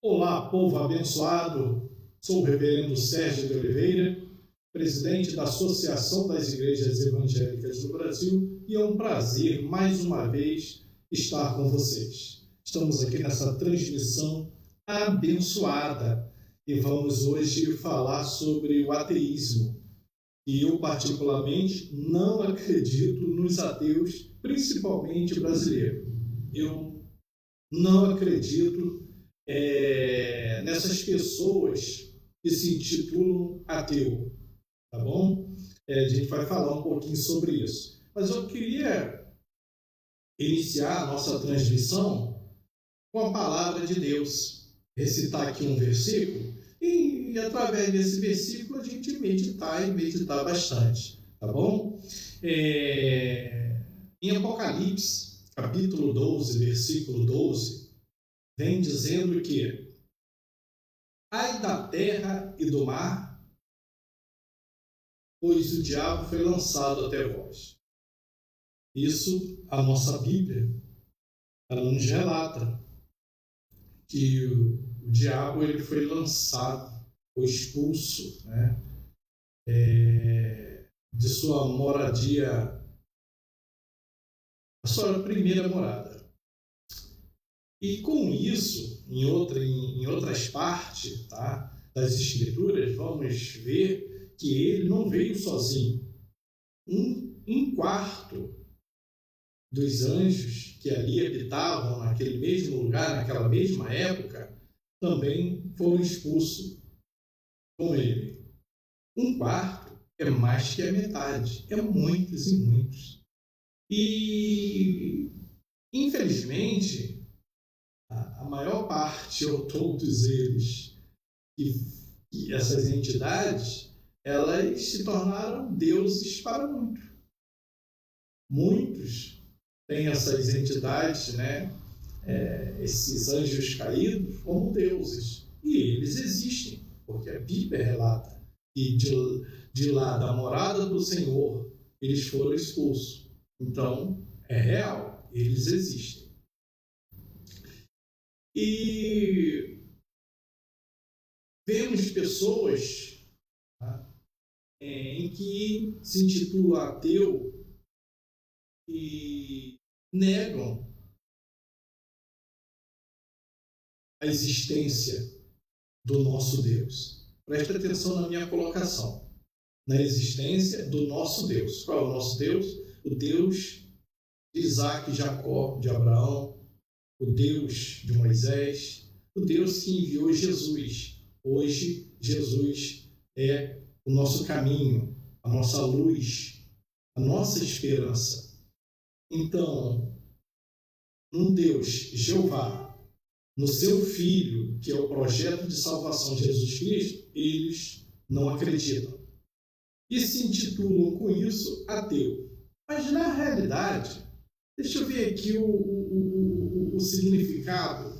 Olá, povo abençoado. Sou o reverendo Sérgio de Oliveira, presidente da Associação das Igrejas Evangélicas do Brasil, e é um prazer, mais uma vez, estar com vocês. Estamos aqui nessa transmissão abençoada e vamos hoje falar sobre o ateísmo. E eu, particularmente, não acredito nos ateus, principalmente brasileiros. Eu não acredito nessas pessoas que se intitulam ateu, tá bom? A gente vai falar um pouquinho sobre isso. Mas eu queria iniciar a nossa transmissão com a palavra de Deus. Recitar aqui um versículo e através desse versículo a gente meditar bastante, tá bom? Em Apocalipse, capítulo 12, versículo 12, vem dizendo que ai da terra e do mar, pois o diabo foi lançado até vós. Isso, a nossa Bíblia, ela nos relata que o diabo ele foi lançado, foi expulso, né, de sua moradia, a sua primeira morada. E com isso, em outras partes, tá, das Escrituras, vamos ver que ele não veio sozinho. Um quarto dos anjos que ali habitavam naquele mesmo lugar, naquela mesma época, também foram expulsos com ele. Um quarto é mais que a metade, é muitos e muitos. E, infelizmente, a maior parte, ou todos eles, e essas entidades, elas se tornaram deuses para muitos. Muitos têm essas entidades, né, esses anjos caídos, como deuses. E eles existem, porque a Bíblia relata que de lá, da morada do Senhor, eles foram expulsos. Então, é real, eles existem. E vemos pessoas, tá, em que se intitula ateu e negam a existência do nosso Deus. Preste atenção na minha colocação. Na existência do nosso Deus. Qual é o nosso Deus? O Deus de Isaac, Jacó, de Abraão, o Deus de Moisés, o Deus que enviou Jesus. Hoje, Jesus é o nosso caminho, a nossa luz, a nossa esperança. Então, num Deus, Jeová, no seu Filho, que é o projeto de salvação de Jesus Cristo, eles não acreditam. E se intitulam com isso ateu. Mas na realidade, deixa eu ver aqui o significado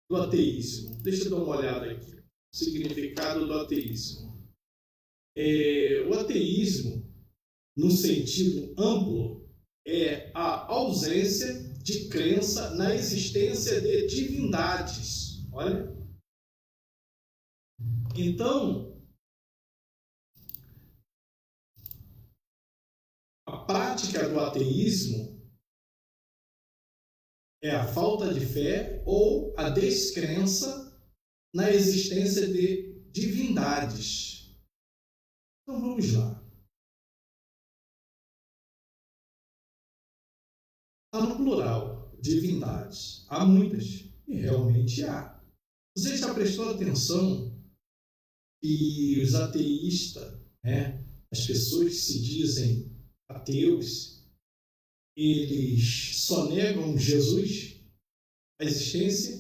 do ateísmo. Deixa eu dar uma olhada aqui. O significado do ateísmo. O ateísmo, no sentido amplo, é a ausência de crença na existência de divindades. Olha. Então, a prática do ateísmo é a falta de fé ou a descrença na existência de divindades. Então vamos lá. Há no plural, divindades. Há muitas, e realmente há. Você já prestou atenção que os ateístas, né, as pessoas que se dizem ateus, eles só negam Jesus, a existência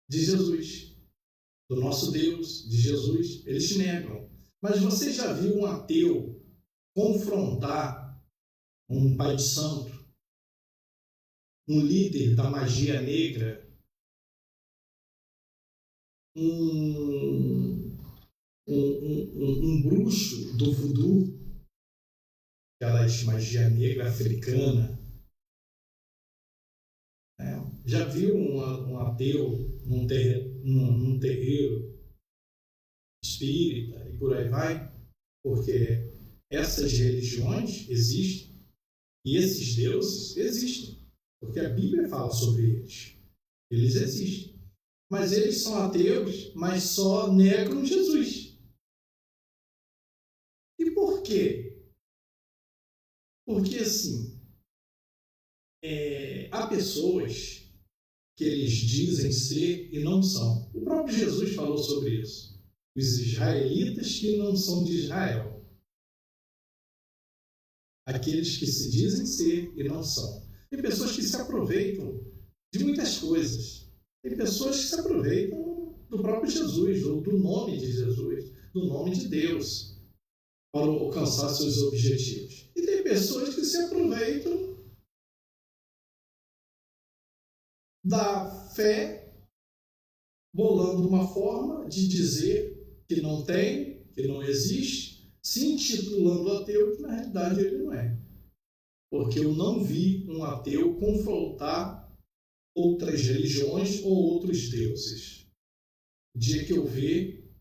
de Jesus, do nosso Deus, de Jesus, eles negam. Mas você já viu um ateu confrontar um pai de santo, um líder da magia negra, um bruxo do voodoo, aquelas magia negra africana, né? Já viu um ateu num terreiro espírita e por aí vai? Porque essas religiões existem e esses deuses existem, porque a Bíblia fala sobre eles. Eles existem. Mas eles são ateus, mas só negam Jesus. E por quê? Porque, assim, há pessoas que eles dizem ser e não são. O próprio Jesus falou sobre isso. Os israelitas que não são de Israel. Aqueles que se dizem ser e não são. Tem pessoas que se aproveitam de muitas coisas. Tem pessoas que se aproveitam do próprio Jesus, do nome de Jesus, do nome de Deus, para alcançar seus objetivos. E tem pessoas que se aproveitam da fé, bolando uma forma de dizer que não tem, que não existe, se intitulando ateu, que na realidade ele não é. Porque eu não vi um ateu confrontar outras religiões ou outros deuses. O dia que eu ver,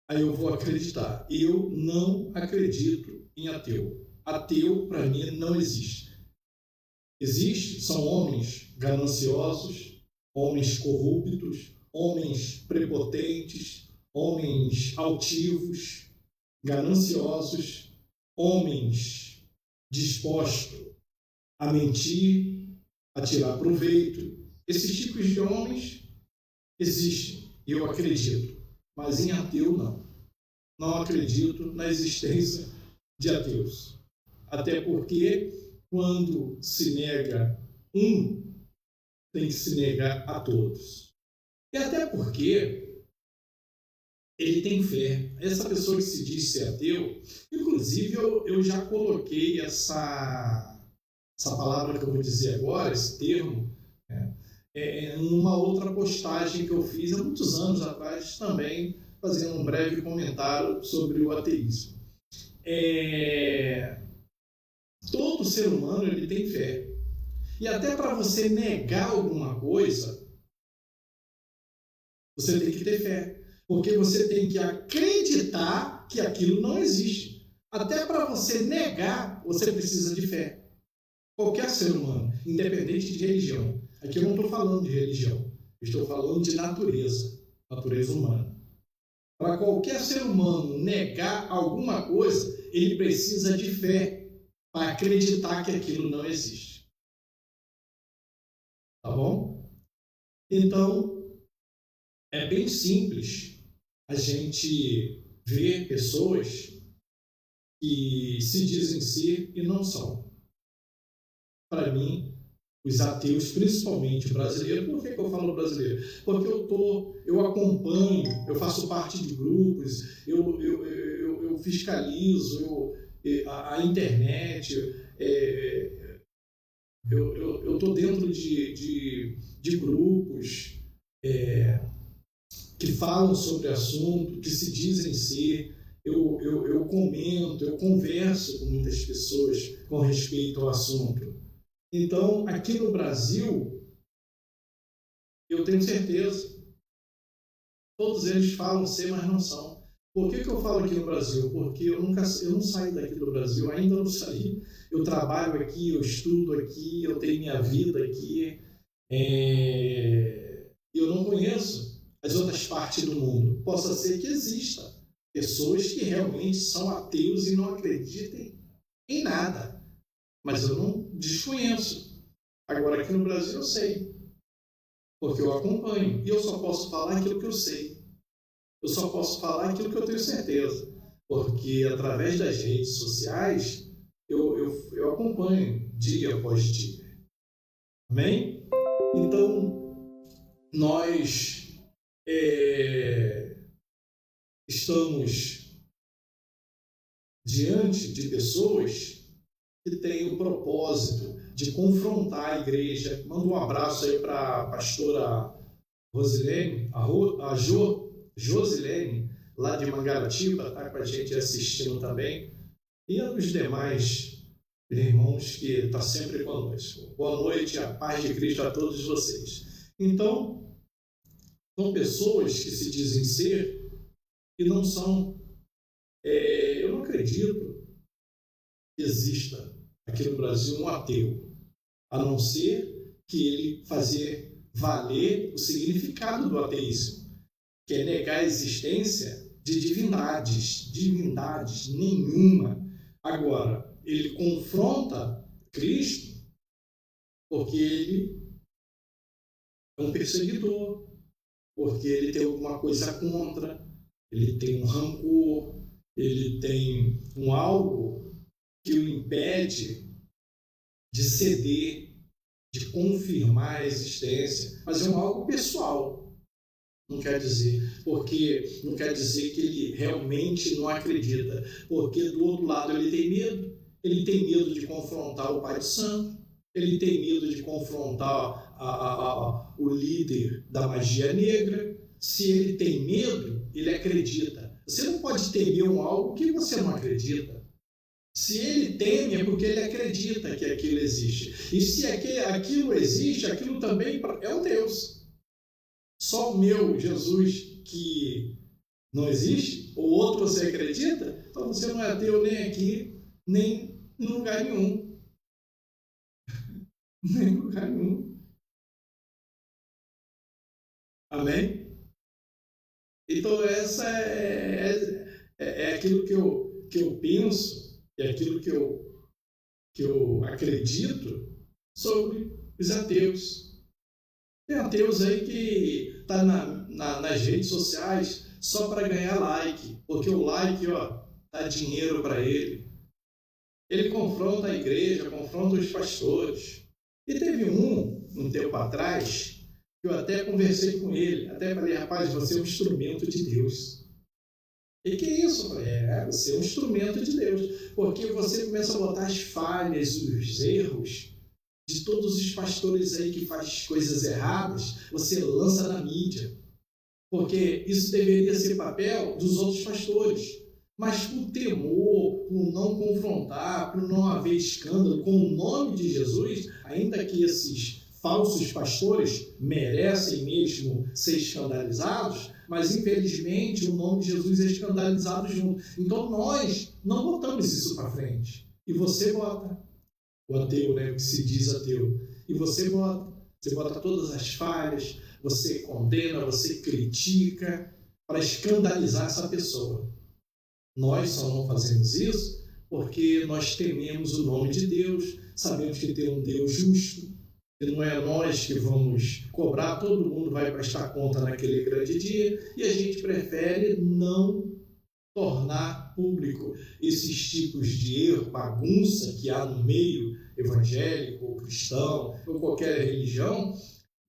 aí eu vou acreditar. Eu não acredito em ateu. Ateu, para mim, não existe. Existe, são homens gananciosos, homens corruptos, homens prepotentes, homens altivos, gananciosos, homens dispostos a mentir, a tirar proveito. Esses tipos de homens existem, e eu acredito, mas em ateu não. Não acredito na existência de ateus. Até porque, quando se nega um, tem que se negar a todos. E até porque ele tem fé. Essa pessoa que se diz ser ateu, inclusive eu já coloquei essa palavra que eu vou dizer agora, esse termo, numa outra postagem que eu fiz há muitos anos atrás, também fazendo um breve comentário sobre o ateísmo. Todo ser humano ele tem fé. E até para você negar alguma coisa, você tem que ter fé. Porque você tem que acreditar que aquilo não existe. Até para você negar, você precisa de fé. Qualquer ser humano, independente de religião. Aqui eu não estou falando de religião. Estou falando de natureza humana. Para qualquer ser humano negar alguma coisa, ele precisa de fé para acreditar que aquilo não existe. Tá bom? Então, é bem simples a gente ver pessoas que se dizem ser e não são. Para mim, os ateus, principalmente brasileiros, por que eu falo brasileiro? Porque eu acompanho, eu faço parte de grupos, eu fiscalizo a internet, eu estou dentro de grupos que falam sobre assunto, que se dizem ser. Eu comento, eu converso com muitas pessoas com respeito ao assunto. Então, aqui no Brasil, eu tenho certeza, todos eles falam ser, mas não são. Por que eu falo aqui no Brasil? Porque eu não saí daqui do Brasil, ainda não saí. Eu trabalho aqui, eu estudo aqui, eu tenho minha vida aqui. Eu não conheço as outras partes do mundo. Possa ser que exista pessoas que realmente são ateus e não acreditem em nada. Mas eu não desconheço. Agora, aqui no Brasil, eu sei. Porque eu acompanho. E eu só posso falar aquilo que eu sei. Eu só posso falar aquilo que eu tenho certeza. Porque, através das redes sociais, eu acompanho dia após dia. Amém? Então, nós estamos diante de pessoas que tem o propósito de confrontar a igreja. Manda um abraço aí para a pastora Rosilene, Josilene, lá de Mangaratiba, está com a gente assistindo também, e aos demais irmãos que está sempre conosco. Boa noite, a paz de Cristo a todos vocês. Então, são pessoas que se dizem ser e não são. Eu não acredito que exista aqui no Brasil um ateu, a não ser que ele fazer valer o significado do ateísmo, que é negar a existência de divindades nenhuma. Agora, ele confronta Cristo porque ele é um perseguidor, porque ele tem alguma coisa contra, ele tem um rancor, ele tem um algo que o impede de ceder, de confirmar a existência, mas é um algo pessoal. Não quer dizer que ele realmente não acredita, porque do outro lado ele tem medo de confrontar o Pai Santo, ele tem medo de confrontar o líder da magia negra. Se ele tem medo, ele acredita. Você não pode temer algo que você não acredita. Se ele teme, é porque ele acredita que aquilo existe. E se aquilo existe, aquilo também é um Deus. Só o meu Jesus que não existe, ou outro você acredita, então você não é ateu nem aqui, nem em lugar nenhum. Nem em lugar nenhum. Amém? Então essa é aquilo que eu penso, é aquilo que eu acredito sobre os ateus. Tem ateus aí que tá nas redes sociais só para ganhar like, porque o like, dá dinheiro para ele. Ele confronta a igreja, confronta os pastores. E teve um tempo atrás, que eu até conversei com ele, até falei, rapaz, você é um instrumento de Deus. E que isso? Eu falei, você é um instrumento de Deus, porque você começa a botar as falhas, os erros de todos os pastores aí que fazem coisas erradas, você lança na mídia. Porque isso deveria ser papel dos outros pastores. Mas por temor, por não confrontar, por não haver escândalo com o nome de Jesus, ainda que esses falsos pastores merecem mesmo ser escandalizados, mas infelizmente o nome de Jesus é escandalizado junto. Então nós não botamos isso para frente. E você bota. O ateu, né, que se diz ateu. E você bota todas as falhas, você condena, você critica para escandalizar essa pessoa. Nós só não fazemos isso porque nós tememos o nome de Deus, sabemos que tem um Deus justo, e não é nós que vamos cobrar, todo mundo vai prestar conta naquele grande dia, e a gente prefere não tornar público esses tipos de erro, bagunça que há no meio evangélico, ou cristão, ou qualquer religião,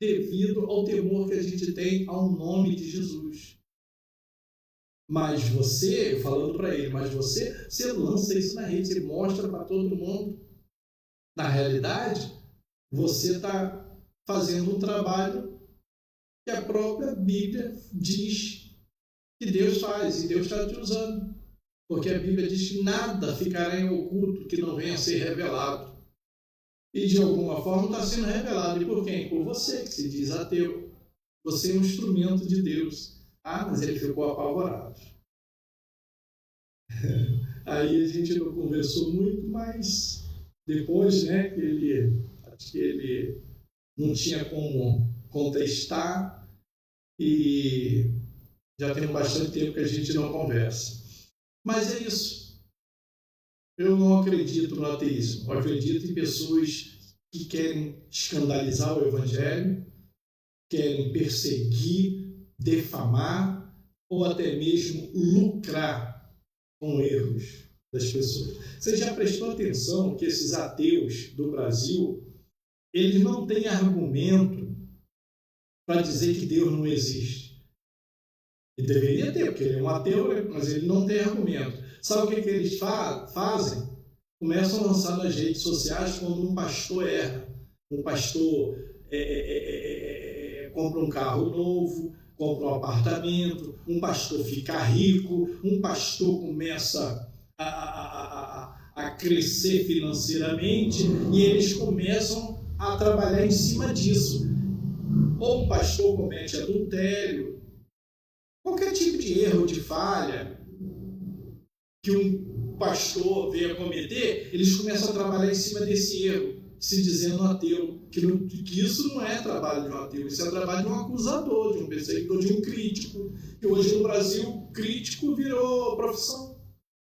devido ao temor que a gente tem ao nome de Jesus. Mas você, falando para ele, você lança isso na rede, você mostra para todo mundo. Na realidade, você está fazendo um trabalho que a própria Bíblia diz que Deus faz, e Deus está te usando. Porque a Bíblia diz que nada ficará em oculto que não venha a ser revelado. E de alguma forma está sendo revelado. E por quem? Por você, que se diz ateu. Você é um instrumento de Deus. Mas ele ficou apavorado. Aí a gente não conversou muito, mas depois, né, acho que ele não tinha como contestar, e já tem bastante tempo que a gente não conversa. Mas é isso. Eu não acredito no ateísmo. Eu acredito em pessoas que querem escandalizar o Evangelho, querem perseguir, defamar ou até mesmo lucrar com erros das pessoas. Você já prestou atenção que esses ateus do Brasil, eles não têm argumento para dizer que Deus não existe? Ele deveria ter, porque ele é um ateu, mas ele não tem argumento. Sabe o que eles fazem? Começam a lançar nas redes sociais quando um pastor erra. Um pastor compra um carro novo, compra um apartamento, um pastor fica rico, um pastor começa a crescer financeiramente e eles começam a trabalhar em cima disso. Ou um pastor comete adultério, qualquer tipo de erro, de falha que um pastor venha cometer, eles começam a trabalhar em cima desse erro, se dizendo ateu, que isso não é trabalho de um ateu, isso é trabalho de um acusador, de um perseguidor, de um crítico, que hoje no Brasil, crítico virou profissão.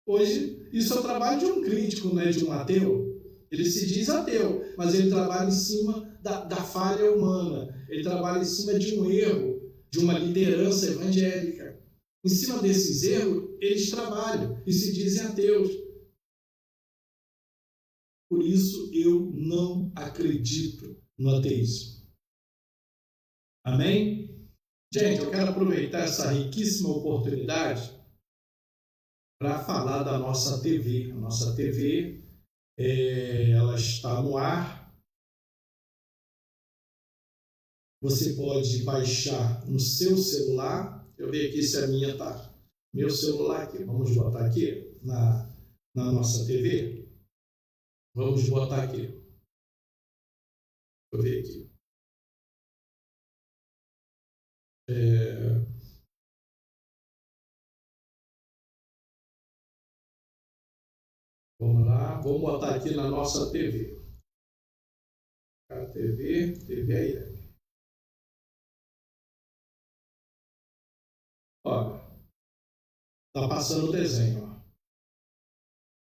Hoje, isso é o trabalho de um crítico, não é de um ateu. Ele se diz ateu, mas ele trabalha em cima da falha humana, ele trabalha em cima de um erro, de uma liderança evangélica. Em cima desses erros, eles trabalham e se dizem ateus. Por isso, eu não acredito no ateísmo. Amém? Gente, eu quero aproveitar essa riquíssima oportunidade para falar da nossa TV. A nossa TV, ela está no ar. Você pode baixar no seu celular. Eu ver aqui se a minha está. Meu celular aqui. Vamos botar aqui na nossa TV. Vamos botar aqui. Deixa eu ver aqui. Vamos lá. Vamos botar aqui na nossa TV. A TV aí. Olha, tá passando o desenho. Ó.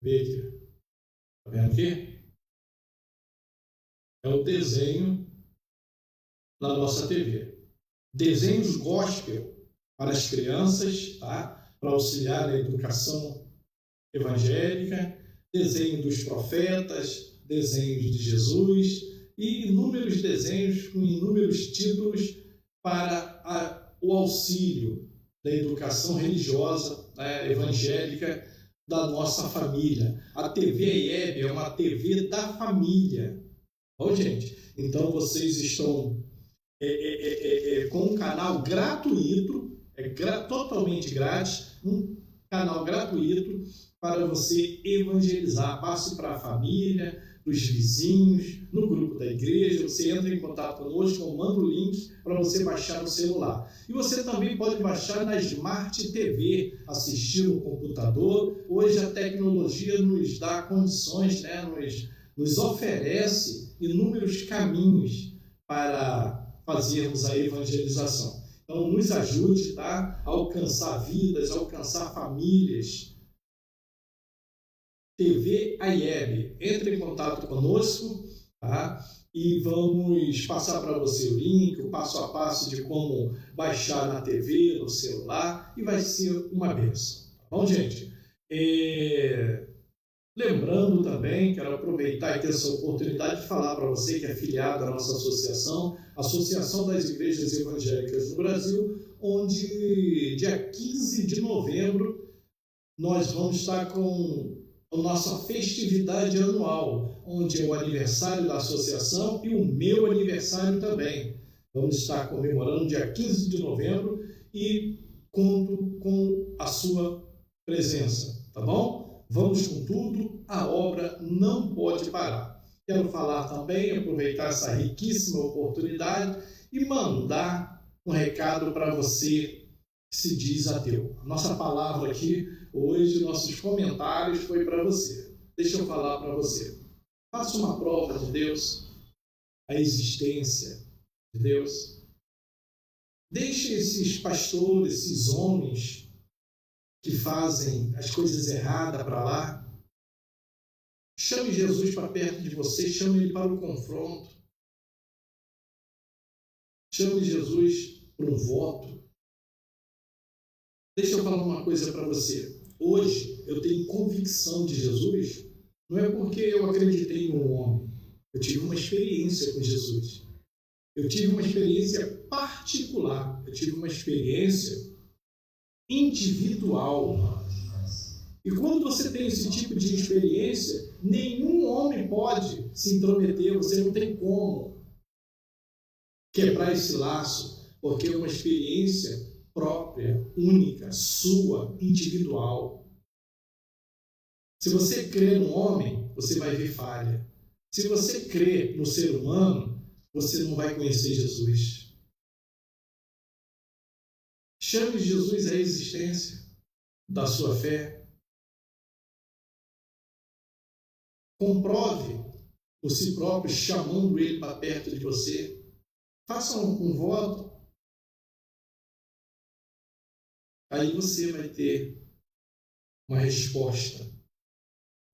Vê aqui. Tá vendo aqui? É o desenho na nossa TV. Desenhos gospel para as crianças, tá? Para auxiliar na educação evangélica, desenho dos profetas, desenhos de Jesus e inúmeros desenhos com inúmeros títulos para o auxílio da educação religiosa, né, evangélica da nossa família. A TV IEB é uma TV da família. Bom, gente, então vocês estão com um canal gratuito, totalmente grátis, um canal gratuito para você evangelizar. Passe para a família, para os vizinhos, no grupo da igreja. Você entra em contato conosco, eu mando o link para você baixar no celular. E você também pode baixar na Smart TV, assistir no computador. Hoje a tecnologia nos dá condições, né? nos oferece inúmeros caminhos para fazermos a evangelização. Então, nos ajude, tá? A alcançar vidas, a alcançar famílias. TV IEB, entre em contato conosco, tá? E vamos passar para você o link, o passo a passo de como baixar na TV, no celular, e vai ser uma bênção. Tá bom, gente? Lembrando também, quero aproveitar e ter essa oportunidade de falar para você que é afiliado à nossa associação, Associação das Igrejas Evangélicas do Brasil, onde dia 15 de novembro nós vamos estar com a nossa festividade anual, onde é o aniversário da associação e o meu aniversário também. Vamos estar comemorando dia 15 de novembro e conto com a sua presença, tá bom? Vamos com tudo, a obra não pode parar. Quero falar também, aproveitar essa riquíssima oportunidade e mandar um recado para você que se diz ateu. A nossa palavra aqui hoje, nossos comentários foi para você. Deixa eu falar para você. Faça uma prova de Deus, a existência de Deus. Deixe esses pastores, esses homens que fazem as coisas erradas para lá. Chame Jesus para perto de você, chame Ele para o confronto. Chame Jesus para um voto. Deixa eu falar uma coisa para você. Hoje eu tenho convicção de Jesus, não é porque eu acreditei em um homem. Eu tive uma experiência com Jesus. Eu tive uma experiência particular. Eu tive uma experiência individual. E quando você tem esse tipo de experiência, nenhum homem pode se intrometer, você não tem como quebrar esse laço, porque é uma experiência própria, única, sua, individual. Se você crê no homem, você vai ver falha. Se você crê no ser humano, você não vai conhecer Jesus. Chame Jesus à existência da sua fé. Comprove por si próprio, chamando ele para perto de você. Faça um voto. Aí você vai ter uma resposta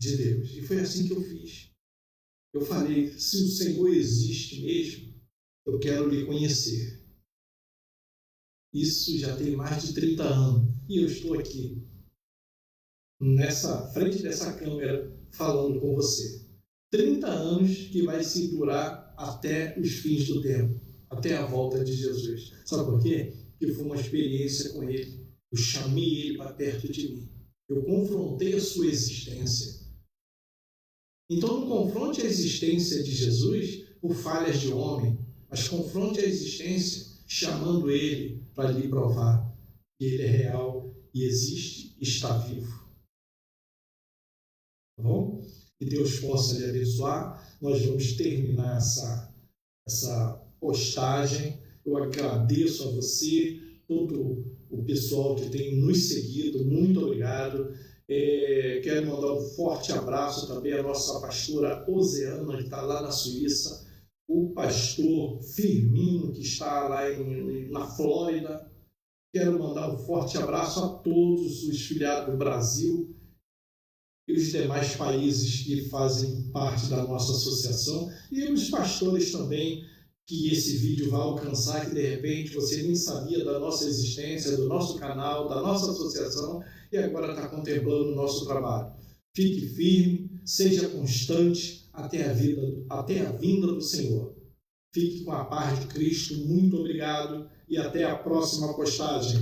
de Deus. E foi assim que eu fiz. Eu falei, se o Senhor existe mesmo, eu quero lhe conhecer. Isso já tem mais de 30 anos. E eu estou aqui, nessa frente dessa câmera, falando com você. 30 anos que vai se durar até os fins do tempo, até a volta de Jesus. Sabe por quê? Porque foi uma experiência com Ele. Eu chamei Ele para perto de mim. Eu confrontei a sua existência. Então não confronte a existência de Jesus por falhas de homem, mas confronte a existência chamando Ele para lhe provar que Ele é real e existe e está vivo. Tá bom? Que Deus possa lhe abençoar. Nós vamos terminar essa postagem. Eu agradeço a você, todo o pessoal que tem nos seguido. Muito obrigado. Quero mandar um forte abraço também à nossa pastora Oceana, que está lá na Suíça, o pastor Firmino, que está lá na Flórida. Quero mandar um forte abraço a todos os filiados do Brasil e os demais países que fazem parte da nossa associação, e os pastores também, que esse vídeo vai alcançar, que de repente você nem sabia da nossa existência, do nosso canal, da nossa associação, e agora está contemplando o nosso trabalho. Fique firme, seja constante até a vinda do Senhor. Fique com a paz de Cristo. Muito obrigado e até a próxima postagem.